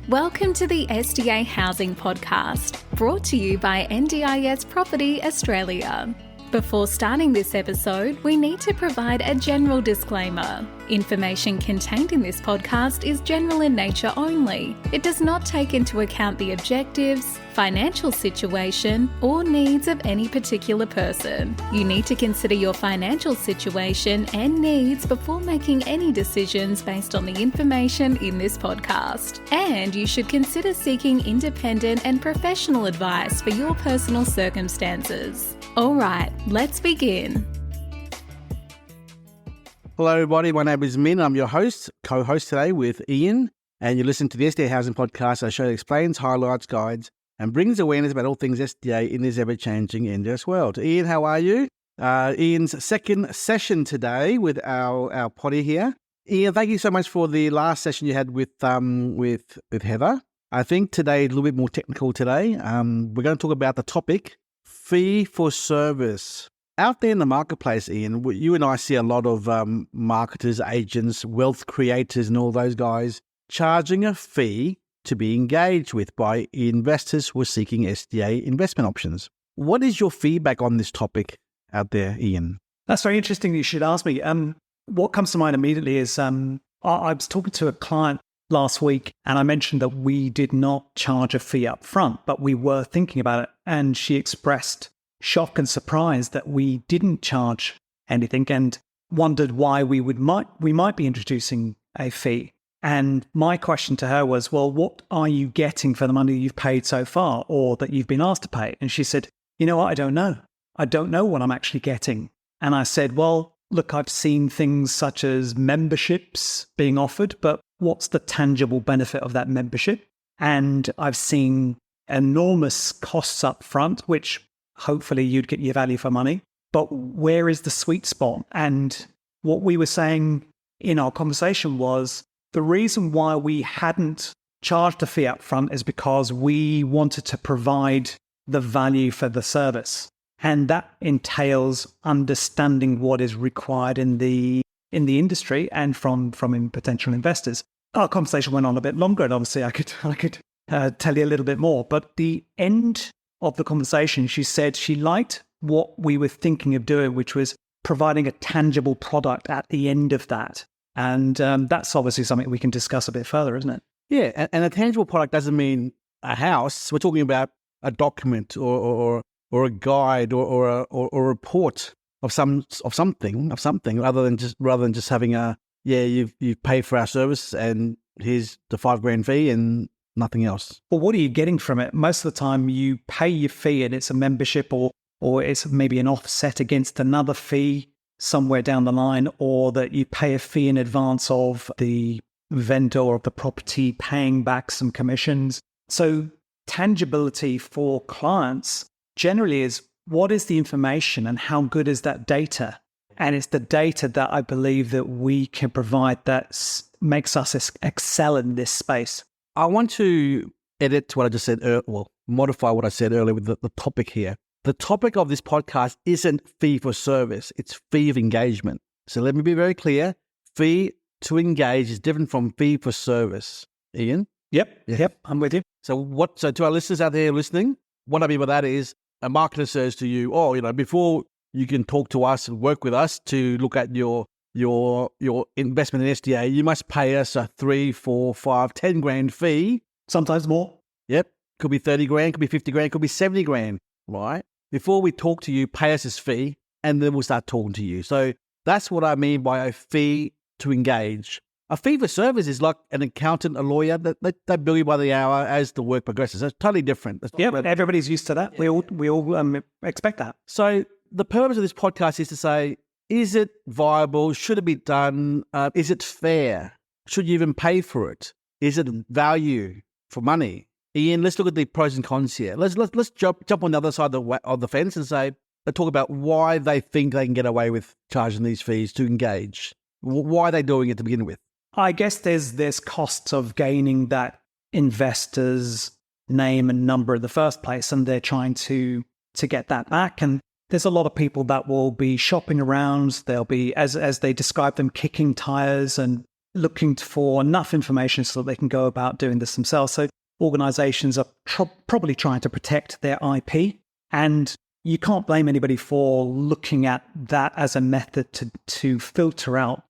Welcome to the SDA Housing Podcast, brought to you by NDIS Property Australia. Before starting this episode, we need to provide a general disclaimer. Information contained in this podcast is general in nature only. It does not take into account the objectives, financial situation, or needs of any particular person. You need to consider your financial situation and needs before making any decisions based on the information in this podcast. And you should consider seeking independent and professional advice for your personal circumstances. All right, let's begin. Hello, everybody. My name is Min. I'm your host, co-host today with Ian, and you listen to the SDA Housing Podcast, a show that explains, highlights, guides, and brings awareness about all things SDA in this ever-changing NDIS world. Ian, how are you? Ian's second session today with our potty here. Ian, thank you so much for the last session you had with Heather. I think today is a little bit more technical today. We're going to talk about the topic, fee for service. Out there in the marketplace, Ian, you and I see a lot of marketers, agents, wealth creators and all those guys charging a fee to be engaged with by investors who are seeking SDA investment options. What is your feedback on this topic out there, Ian? That's very interesting you should ask me. What comes to mind immediately is I was talking to a client last week and I mentioned that we did not charge a fee up front, but we were thinking about it. And she expressed shock and surprise that we didn't charge anything and wondered why we might be introducing a fee. And my question to her was, well, what are you getting for the money you've paid so far or that you've been asked to pay? And she said, you know what, I don't know. I don't know what I'm actually getting. And I said, well, look, I've seen things such as memberships being offered, but what's the tangible benefit of that membership? And I've seen enormous costs up front, which hopefully you'd get your value for money. But where is the sweet spot? And what we were saying in our conversation was the reason why we hadn't charged a fee up front is because we wanted to provide the value for the service. And that entails understanding what is required in the industry and from potential investors. Our conversation went on a bit longer, and obviously I could tell you a little bit more. But the end of the conversation, she said she liked what we were thinking of doing, which was providing a tangible product at the end of that. And that's obviously something we can discuss a bit further, isn't it? Yeah, and a tangible product doesn't mean a house. We're talking about a document or a guide or a report of something rather than just having you've paid for our service and here's the $5,000 fee and nothing else. Well, what are you getting from it? Most of the time you pay your fee and it's a membership or it's maybe an offset against another fee somewhere down the line, or that you pay a fee in advance of the vendor of the property paying back some commissions. So tangibility for clients generally is what is the information and how good is that data? And it's the data that I believe that we can provide that makes us excel in this space. I want to edit what I just said, modify what I said earlier with the topic here. The topic of this podcast isn't fee for service, it's fee of engagement. So let me be very clear. Fee to engage is different from fee for service. Ian? Yep, I'm with you. So to our listeners out there listening, what I mean by that is a marketer says to you, before you can talk to us and work with us to look at your investment in SDA, you must pay us a 3, 4, 5, 10 grand fee. Sometimes more. Yep. Could be 30 grand, could be 50 grand, could be 70 grand, right? Before we talk to you, pay us this fee, and then we'll start talking to you. So that's what I mean by a fee to engage. A fee for service is like an accountant, a lawyer, they bill you by the hour as the work progresses. It's totally different. Yeah, everybody's used to that. Yeah. We all expect that. So the purpose of this podcast is to say, is it viable? Should it be done? Is it fair? Should you even pay for it? Is it value for money? Ian, let's look at the pros and cons here. Let's jump on the other side of the fence and let's talk about why they think they can get away with charging these fees to engage. Why are they doing it to begin with? I guess there's costs of gaining that investor's name and number in the first place, and they're trying to get that back. And there's a lot of people that will be shopping around. They'll be, as they describe them, kicking tires and looking for enough information so that they can go about doing this themselves. So organizations are probably trying to protect their IP, and you can't blame anybody for looking at that as a method to filter out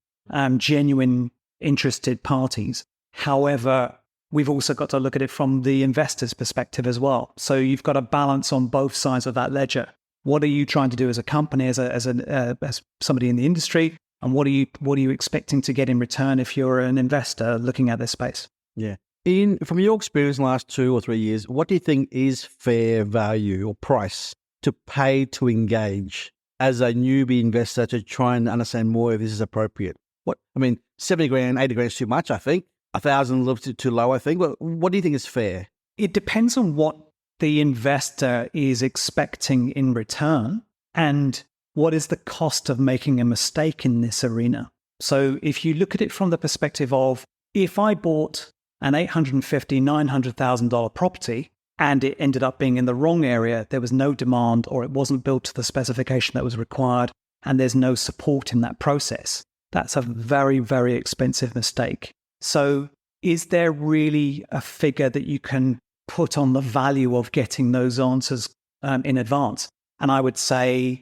genuine interested parties. However, we've also got to look at it from the investor's perspective as well. So you've got to balance on both sides of that ledger. What are you trying to do as a company, as somebody in the industry, and what are you expecting to get in return if you're an investor looking at this space? Yeah. Ian, from your experience in the last 2 or 3 years, what do you think is fair value or price to pay to engage as a newbie investor to try and understand more if this is appropriate? 70 grand, 80 grand is too much, I think. 1,000 a little too low, I think. But what do you think is fair? It depends on what the investor is expecting in return and what is the cost of making a mistake in this arena. So if you look at it from the perspective of, if I bought an $850,000, $900,000 property and it ended up being in the wrong area, there was no demand or it wasn't built to the specification that was required, and there's no support in that process, that's a very, very expensive mistake. So is there really a figure that you can put on the value of getting those answers in advance? And I would say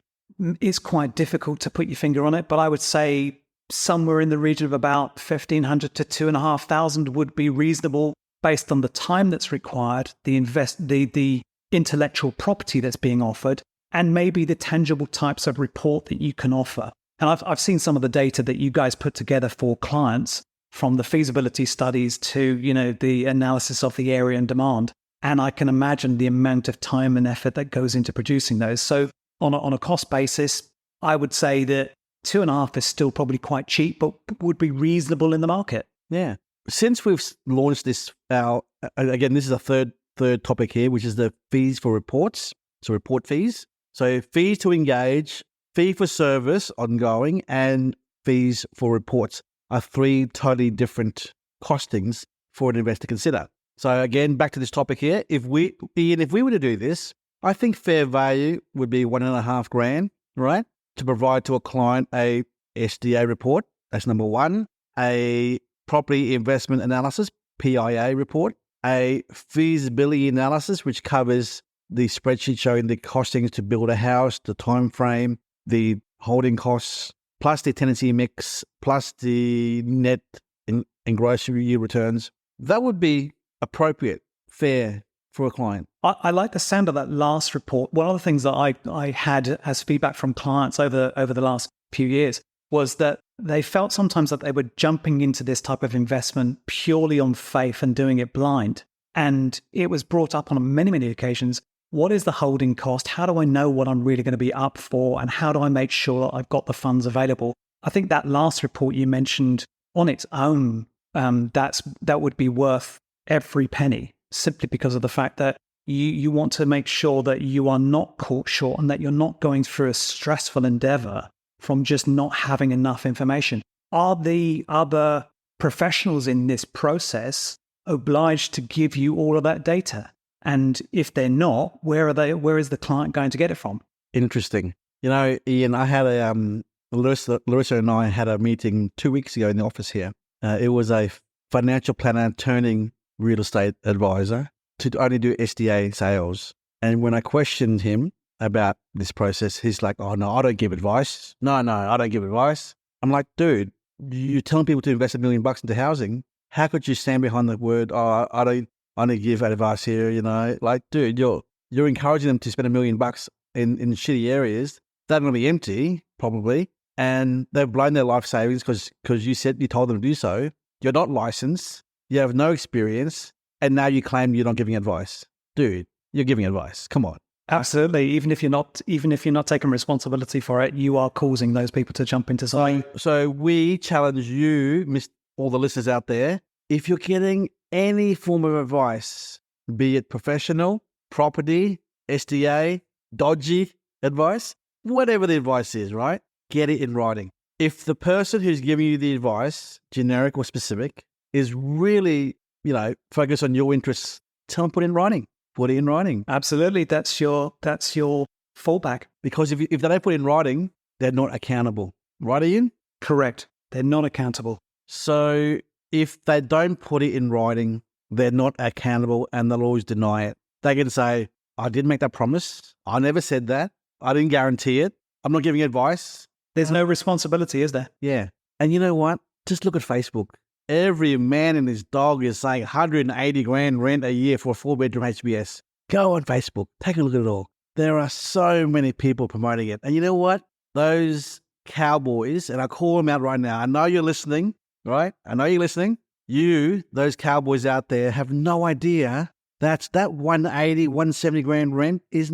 it's quite difficult to put your finger on it, but I would say somewhere in the region of about $1,500 to $2,500 would be reasonable based on the time that's required, the intellectual property that's being offered, and maybe the tangible types of report that you can offer. And I've seen some of the data that you guys put together for clients, from the feasibility studies to, the analysis of the area and demand. And I can imagine the amount of time and effort that goes into producing those. So on a cost basis, I would say that 2.5 is still probably quite cheap, but would be reasonable in the market. Yeah. Since we've launched this, again, this is a third topic here, which is the fees for reports. So report fees. So fees to engage, fee for service ongoing, and fees for reports are 3 totally different costings for an investor to consider. So again, back to this topic here. Ian, if we were to do this, I think fair value would be $1.5 grand, right? To provide to a client a SDA report. That's number one. A property investment analysis, PIA report. A feasibility analysis, which covers the spreadsheet showing the costings to build a house, the time frame, the holding costs, plus the tenancy mix, plus the net and gross year returns. That would be appropriate, fair for a client. I like the sound of that last report. One of the things that I had as feedback from clients over the last few years was that they felt sometimes that they were jumping into this type of investment purely on faith and doing it blind. And it was brought up on many, many occasions. What is the holding cost? How do I know what I'm really going to be up for? And how do I make sure that I've got the funds available? I think that last report you mentioned on its own, that would be worth every penny, simply because of the fact that you want to make sure that you are not caught short and that you're not going through a stressful endeavor from just not having enough information. Are the other professionals in this process obliged to give you all of that data? And if they're not, where is the client going to get it from? Interesting. Ian, I had Larissa and I had a meeting 2 weeks ago in the office here. It was a financial planner turning real estate advisor to only do SDA sales. And when I questioned him about this process, he's like, "Oh, no, I don't give advice. No, I don't give advice." I'm like, dude, you're telling people to invest $1 million into housing. How could you stand behind the word, "Oh, I don't give advice here," Like, dude, you're encouraging them to spend $1 million in shitty areas. They're going to be empty, probably, and they've blown their life savings because you told them to do so. You're not licensed. You have no experience, and now you claim you're not giving advice. Dude, you're giving advice. Come on. Absolutely. Even if you're not taking responsibility for it, you are causing those people to jump into something. So we challenge you, all the listeners out there, if you're getting any form of advice, be it professional, property, SDA, dodgy advice, whatever the advice is, right? Get it in writing. If the person who's giving you the advice, generic or specific, is really, focused on your interests, tell them put it in writing. Put it in writing. Absolutely. That's your fallback. Because if they don't put it in writing, they're not accountable. Right, Ian? Correct. They're not accountable. So if they don't put it in writing, they're not accountable and they'll always deny it. They can say, I didn't make that promise. I never said that. I didn't guarantee it. I'm not giving advice. There's no responsibility, is there? Yeah. And you know what? Just look at Facebook. Every man and his dog is saying 180 grand rent a year for a 4-bedroom HBS. Go on Facebook. Take a look at it all. There are so many people promoting it. And you know what? Those cowboys, and I call them out right now. I know you're listening, right? I know you're listening. You, those cowboys out there, have no idea that 180, 170 grand rent is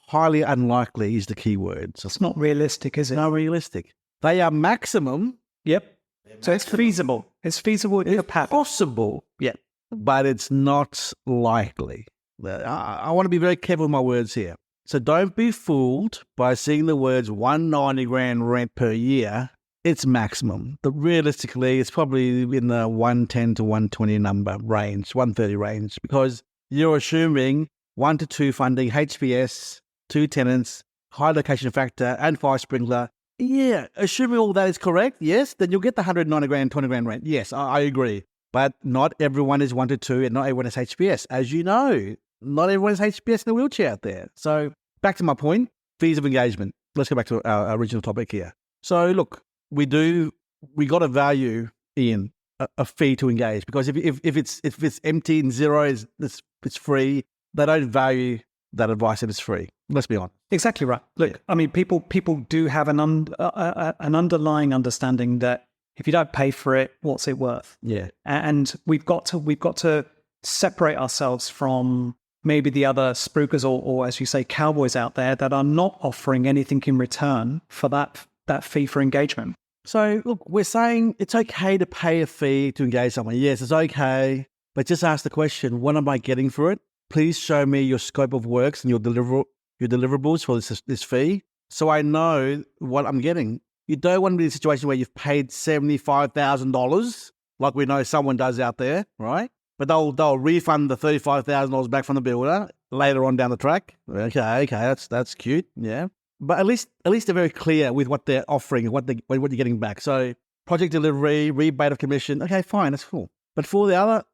highly unlikely is the key word. So It's not realistic, is it? not realistic. They are maximum. Yep. So it's feasible. It's feasible. It's possible. Yeah. But it's not likely. I want to be very careful with my words here. So don't be fooled by seeing the words 190 grand rent per year. It's maximum. But realistically, it's probably in the 110 to 120 number range, 130 range, because you're assuming 1 to 2 funding, HPS, 2 tenants, high location factor, and 5 sprinkler. Yeah, assuming all that is correct, yes, then you'll get the 190 grand, 20 grand rent. Yes, I agree. But not everyone is 1 to 2 and not everyone is HPS. As you know, not everyone is HPS in a wheelchair out there. So back to my point, fees of engagement. Let's go back to our original topic here. So look, we got to value, Ian, a fee to engage, because if it's empty and zero, it's free, they don't value that advice that is free. Let's be honest. Exactly right. Look, I mean, people do have an underlying understanding that if you don't pay for it, what's it worth? Yeah. And we've got to separate ourselves from maybe the other spruikers or as you say, cowboys out there that are not offering anything in return for that fee for engagement. So look, we're saying it's okay to pay a fee to engage someone. Yes, it's okay, but just ask the question: what am I getting for it? Please show me your scope of works and your deliverables for this fee, so I know what I'm getting. You don't want to be in a situation where you've paid $75,000, like we know someone does out there, right? But they'll refund the $35,000 back from the builder later on down the track. Okay, that's cute, yeah. But at least they're very clear with what they're offering and what you're getting back. So project delivery, rebate of commission. Okay, fine, that's cool. But for the other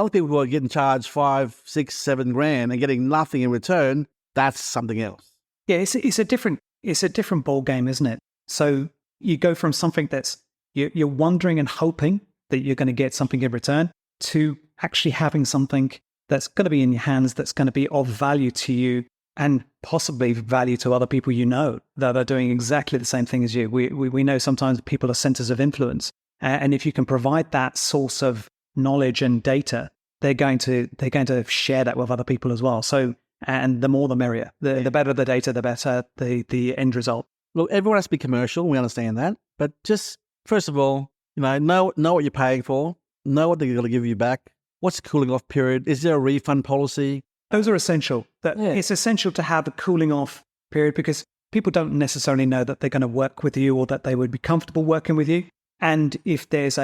people who are getting charged 5, 6, 7 grand and getting nothing in return, that's something else. Yeah, it's a different ball game, isn't it? So you go from something that's you're wondering and hoping that you're going to get something in return to actually having something that's going to be in your hands, that's going to be of value to you and possibly value to other people you know that are doing exactly the same thing as you. We know sometimes people are centers of influence, and if you can provide that source of knowledge and data, they're going to share that with other people as well. So, and the more the merrier. The better the data, the better the end result. Look, everyone has to be commercial. We understand that, but just first of all, know what you're paying for. Know what they're going to give you back. What's the cooling off period? Is there a refund policy? Those are essential. It's essential to have a cooling off period because people don't necessarily know that they're going to work with you or that they would be comfortable working with you. And if there's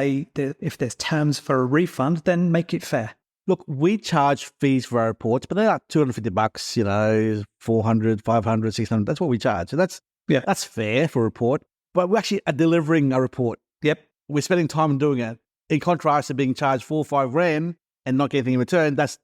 terms for a refund, then make it fair. Look, we charge fees for our reports, but they're like $250, 400, 500, 600. That's what we charge. So that's fair for a report. But we actually are delivering a report. Yep. We're spending time doing it. In contrast to being charged 4 or 5 grand and not getting in return, that's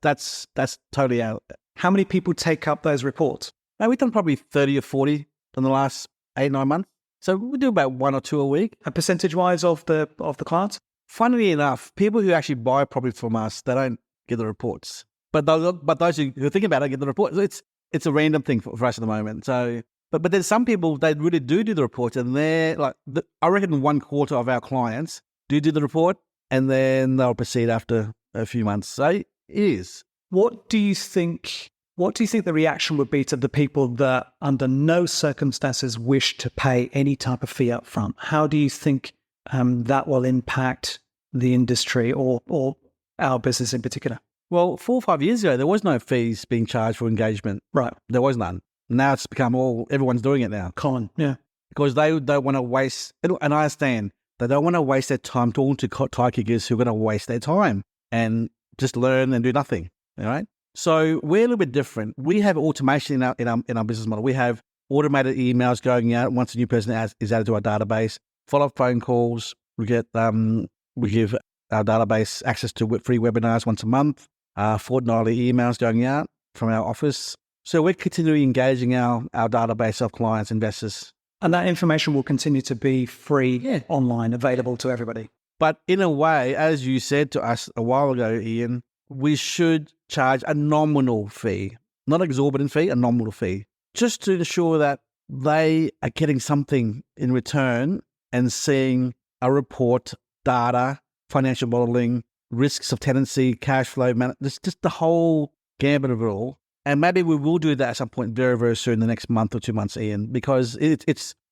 totally out. How many people take up those reports? Now, we've done probably 30 or 40 in the last 8-9 months. So we do about 1 or 2 a week. A percentage-wise of the clients? Funnily enough, people who actually buy property from us, they don't get the reports. But those who think about it get the reports. It's a random thing for us at the moment. So, but there's some people that really do the reports, and they're like, I reckon 1/4 of our clients do the report, and then they'll proceed after a few months. So it is. What do you think the reaction would be to the people that under no circumstances wish to pay any type of fee up front? How do you think that will impact the industry or our business in particular? Well, 4 or 5 years ago, there was no fees being charged for engagement. Right. There was none. Now it's become everyone's doing it now. Common, yeah. Because they don't want to waste, and I understand, they don't want to waste their time talking to tie kickers who are going to waste their time and just learn and do nothing. All right. So we're a little bit different. We have automation in our business model. We have automated emails going out once a new person is added to our database, follow-up phone calls, We give our database access to free webinars once a month, fortnightly emails going out from our office. So we're continually engaging our database of clients, investors. And that information will continue to be free online, available to everybody. But in a way, as you said to us a while ago, Ian, we should charge a nominal fee, not an exorbitant fee, a nominal fee, just to ensure that they are getting something in return and seeing a report, data, financial modeling, risks of tenancy, cash flow, just the whole gambit of it all. And maybe we will do that at some point very, very soon, the next month or 2 months, Ian, because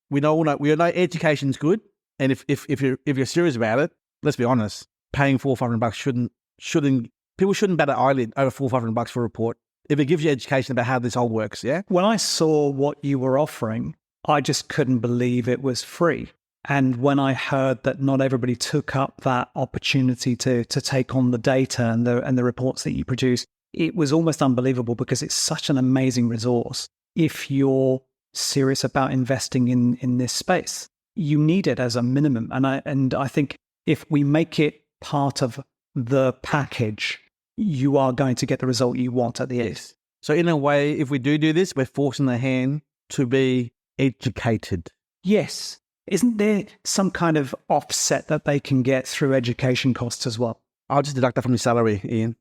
we know education's good. And if you're serious about it, let's be honest, paying $400-500 shouldn't people shouldn't bat an eyelid over $400-500 for a report if it gives you education about how this all works. Yeah. When I saw what you were offering, I just couldn't believe it was free. And when I heard that not everybody took up that opportunity to take on the data and the reports that you produce, it was almost unbelievable because it's such an amazing resource. If you're serious about investing in this space, you need it as a minimum. And I think if we make it part of the package, you are going to get the result you want at the end. So in a way, if we do this, we're forcing the hand to be educated. Yes. Isn't there some kind of offset that they can get through education costs as well? I'll just deduct that from your salary, Ian.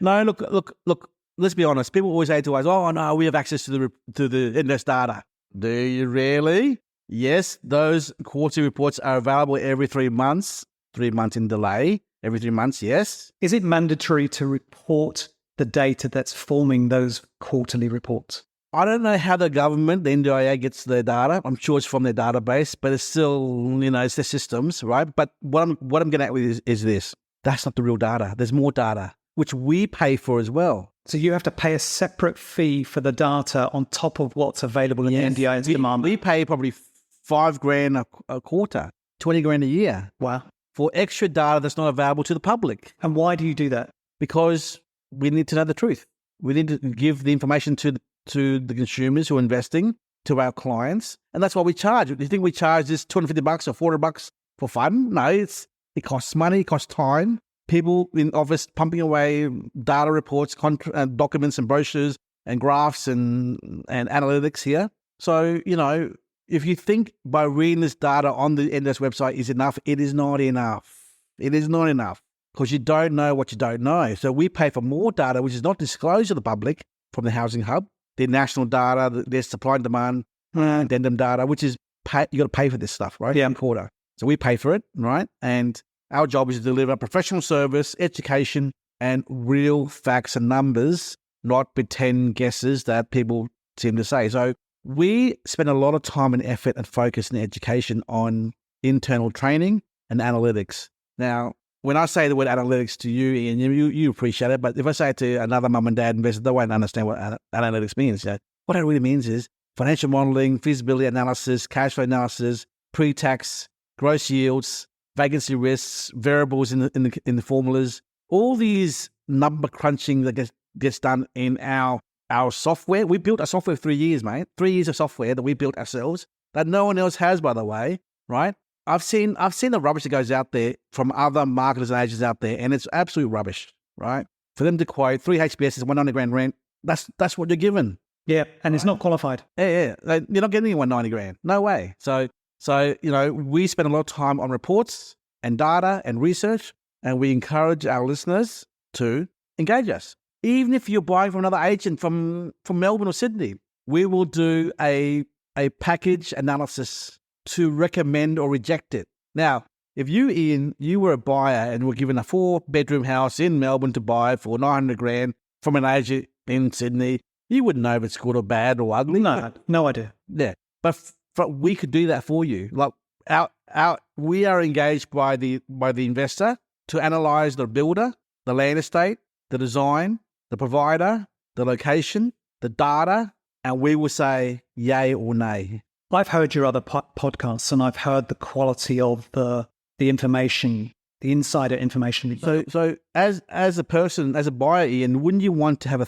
No, look. Let's be honest. People always say to us, "Oh no, we have access to the index data." Do you really? Yes, those quarterly reports are available every 3 months. 3 months in delay. Every 3 months, yes. Is it mandatory to report the data that's forming those quarterly reports? I don't know how the government, the NDIA, gets their data. I'm sure it's from their database, but it's still, it's their systems, right? But what I'm getting at with is this. That's not the real data. There's more data, which we pay for as well. So you have to pay a separate fee for the data on top of what's available in the NDIA's demand. We pay probably $5,000 a quarter, $20,000 a year. Wow. For extra data that's not available to the public. And why do you do that? Because we need to know the truth. We need to give the information to the consumers who are investing, to our clients, and that's what we charge. Do you think we charge this $250 or $400 for fun? No, it costs money, it costs time. People in office pumping away data reports, documents and brochures and graphs and analytics here. So, if you think by reading this data on the NDS website is enough, it is not enough. It is not enough because you don't know what you don't know. So we pay for more data, which is not disclosed to the public from the Housing Hub. The national data, there's supply and demand, addendum data, which is you got to pay for this stuff, right? Yeah. Quarter. So we pay for it, right? And our job is to deliver professional service, education, and real facts and numbers, not pretend guesses that people seem to say. So we spend a lot of time and effort and focus in education on internal training and analytics. Now, when I say the word analytics to you, Ian, you appreciate it, but if I say it to another mum and dad investor, they won't understand what analytics means. What it really means is financial modeling, feasibility analysis, cash flow analysis, pre-tax, gross yields, vacancy risks, variables in the formulas, all these number crunching that gets done in our software. We built our software for 3 years, mate. 3 years of software that we built ourselves that no one else has, by the way, right? I've seen the rubbish that goes out there from other marketers and agents out there, and it's absolute rubbish, right? For them to quote 3 HBSs, $190,000 rent, that's what you're given. Yeah, and it's not qualified. Yeah. You're not getting $190,000. No way. So we spend a lot of time on reports and data and research, and we encourage our listeners to engage us. Even if you're buying from another agent from Melbourne or Sydney, we will do a package analysis to recommend or reject it. Now, if you, Ian, you were a buyer and were given a 4-bedroom house in Melbourne to buy for $900,000 from an agent in Sydney, you wouldn't know if it's good or bad or ugly. No idea. Yeah, but we could do that for you. Like we are engaged by the investor to analyze the builder, the land estate, the design, the provider, the location, the data, and we will say yay or nay. I've heard your other podcasts, and I've heard the quality of the information, the insider information. So as a person, as a buyer, Ian, wouldn't you want to have a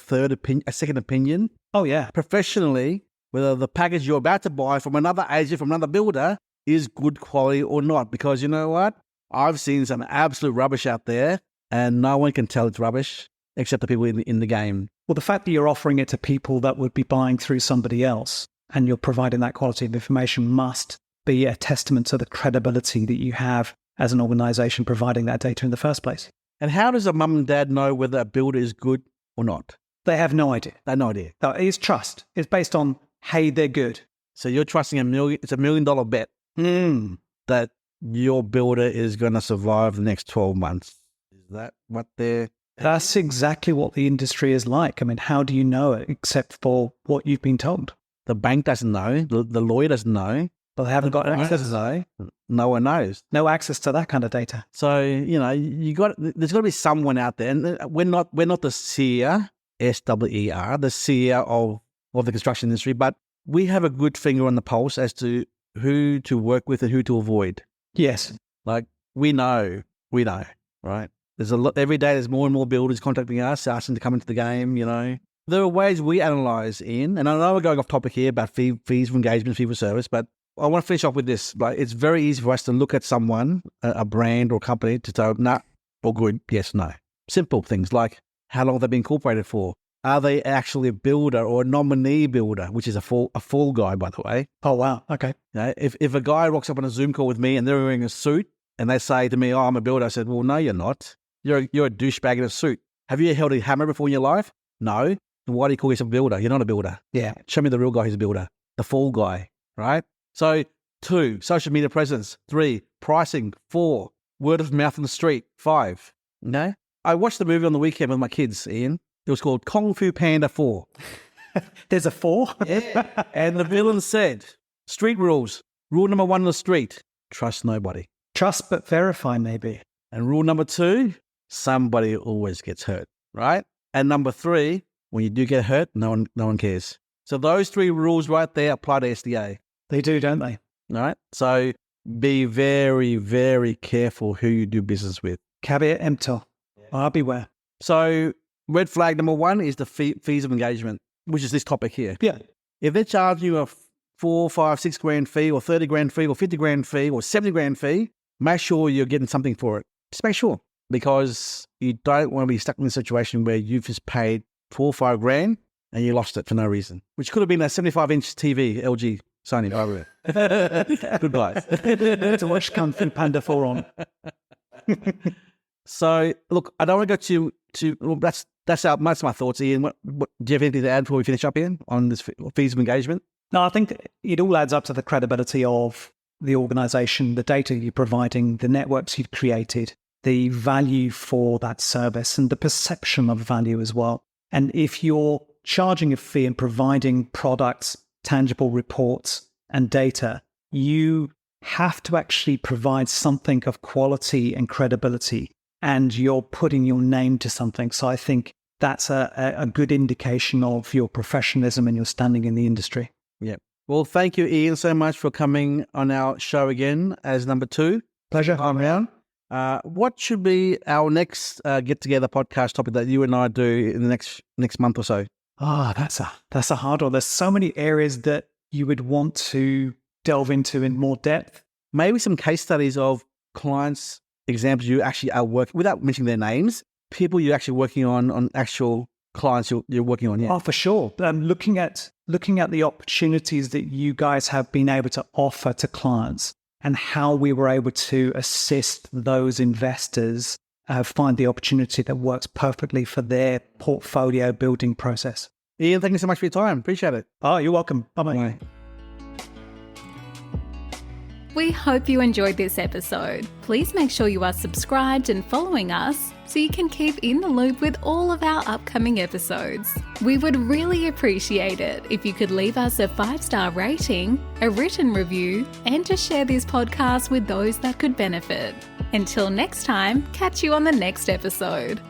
second opinion? Oh yeah. Professionally, whether the package you're about to buy from another agent, from another builder, is good quality or not. Because you know what? I've seen some absolute rubbish out there, and no one can tell it's rubbish except the people in the game. Well, the fact that you're offering it to people that would be buying through somebody else and you're providing that quality of information must be a testament to the credibility that you have as an organization providing that data in the first place. And how does a mum and dad know whether a builder is good or not? They have no idea. They have no idea. No, it's trust. It's based on, hey, they're good. So you're trusting it's $1 million bet that your builder is going to survive the next 12 months. Is that what they're... That's exactly what the industry is like. I mean, how do you know it except for what you've been told? The bank doesn't know. The lawyer doesn't know. But they haven't got access to that. No one knows. No access to that kind of data. So, there's got to be someone out there. And we're not the seer, S-W-E-R, the seer of the construction industry, but we have a good finger on the pulse as to who to work with and who to avoid. Yes. Like, we know, right? There's a lot, every day there's more and more builders contacting us, asking to come into the game, There are ways we analyse, Ian, and I know we're going off topic here about fees for engagement, fee for service, but I want to finish off with this. Like, it's very easy for us to look at someone, a brand or company, to say, nah, or good, yes, no. Simple things like, how long have they been incorporated for? Are they actually a builder or a nominee builder, which is a fall guy, by the way? Oh, wow. Okay. If a guy rocks up on a Zoom call with me and they're wearing a suit and they say to me, oh, I'm a builder, I said, well, no, you're not. You're a douchebag in a suit. Have you held a hammer before in your life? No. Then why do you call yourself a builder? You're not a builder. Yeah. Show me the real guy who's a builder. The fall guy, right? So 2, social media presence. 3, pricing. 4, word of mouth on the street. 5, okay? I watched the movie on the weekend with my kids, Ian. It was called Kung Fu Panda 4. There's a 4? Yeah. And the villain said, street rules. Rule number 1 on the street, trust nobody. Trust but verify, maybe. And rule number 2, somebody always gets hurt, right? And number 3, when you do get hurt, no one cares. So those 3 rules right there apply to SDA. They do, don't they? All right. So be very, very careful who you do business with. Caveat emptor. Beware. So red flag number 1 is the fees of engagement, which is this topic here. Yeah. If they're charging you a 4, 5, 6 grand fee or 30 grand fee or 50 grand fee or 70 grand fee, make sure you're getting something for it. Just make sure, because you don't want to be stuck in a situation where you've just paid 4 or 5 grand and you lost it for no reason, which could have been a 75-inch TV, LG, Sony, over it. Good guys. To watch Kung Fu Panda 4 on. So, look, I don't want to go too well, that's my thoughts, Ian. What, do you have anything to add before we finish up, Ian, on this fees of engagement? No, I think it all adds up to the credibility of the organisation, the data you're providing, the networks you've created, the value for that service, and the perception of value as well. And if you're charging a fee and providing products, tangible reports, and data, you have to actually provide something of quality and credibility, and you're putting your name to something. So I think that's a good indication of your professionalism and your standing in the industry. Yeah. Well, thank you, Ian, so much for coming on our show again as number 2. Pleasure. I'm around. What should be our next get-together podcast topic that you and I do in the next month or so? That's a hard one. There's so many areas that you would want to delve into in more depth. Maybe some case studies of clients, examples you actually are working, without mentioning their names, people you're actually working on actual clients you're working on. Yeah. Oh, for sure. Looking at the opportunities that you guys have been able to offer to clients and how we were able to assist those investors find the opportunity that works perfectly for their portfolio building process. Ian, thank you so much for your time. Appreciate it. Oh, you're welcome. Bye-bye. Bye. We hope you enjoyed this episode. Please make sure you are subscribed and following us so you can keep in the loop with all of our upcoming episodes. We would really appreciate it if you could leave us a 5-star rating, a written review, and to share this podcast with those that could benefit. Until next time, catch you on the next episode.